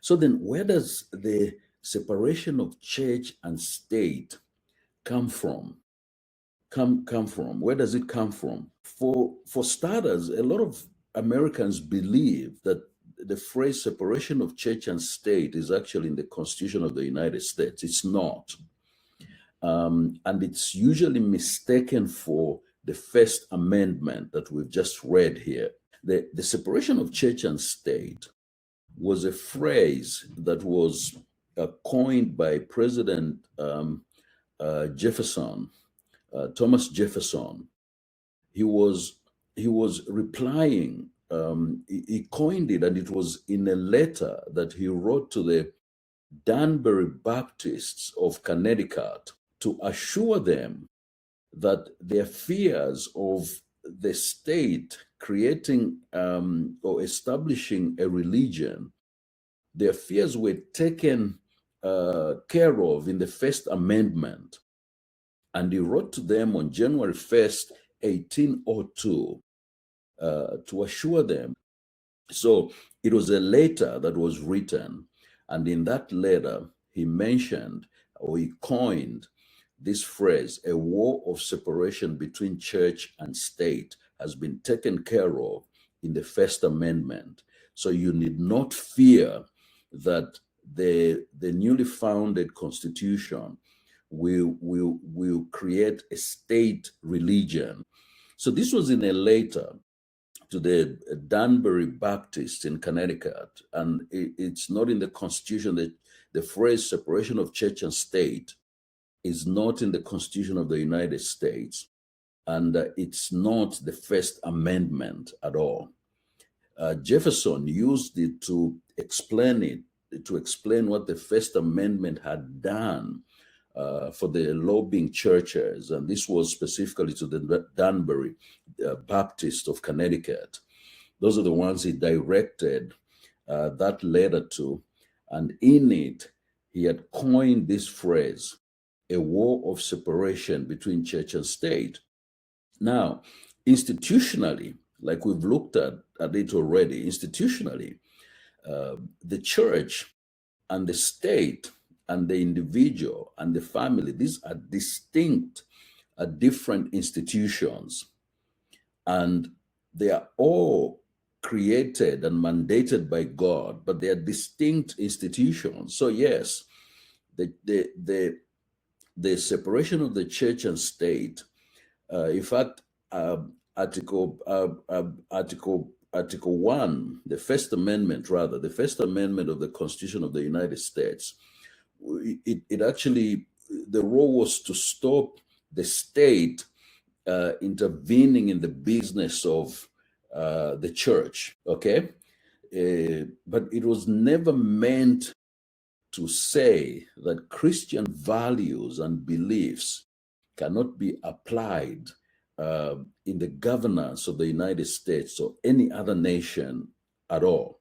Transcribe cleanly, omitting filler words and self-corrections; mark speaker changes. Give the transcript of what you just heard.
Speaker 1: So then, where does the separation of church and state come from? Come from? Where does it come from? For starters, a lot of Americans believe that the phrase separation of church and state is actually in the Constitution of the United States. It's not. And it's usually mistaken for the First Amendment that we've just read here. The separation of church and state was a phrase that was coined by President Jefferson, Thomas Jefferson. He was replying. He coined it, and it was in a letter that he wrote to the Danbury Baptists of Connecticut to assure them that their fears of the state creating or establishing a religion, their fears were taken care of in the First Amendment. And he wrote to them on January 1st, 1802, to assure them. So it was a letter that was written, and in that letter, he mentioned, or he coined, this phrase: a war of separation between church and state has been taken care of in the First Amendment. So you need not fear that the newly founded Constitution will create a state religion. So this was in a letter to the Danbury Baptists in Connecticut, and it's not in the Constitution. The phrase separation of church and state is not in the Constitution of the United States, and it's not the First Amendment at all. Jefferson used it to explain what the First Amendment had done for the lobbying churches, and this was specifically to the Danbury Baptist of Connecticut. Those are the ones he directed that letter to, and in it, he had coined this phrase: a war of separation between church and state. Now, institutionally, like we've looked at it already, institutionally, the church and the state and the individual and the family, these are distinct, different institutions. And they are all created and mandated by God, but they are distinct institutions. So yes, the separation of the church and state, in fact, Article 1, the First Amendment of the Constitution of the United States, it actually, the role was to stop the state intervening in the business of the church, okay? But it was never meant to say that Christian values and beliefs cannot be applied in the governance of the United States or any other nation at all.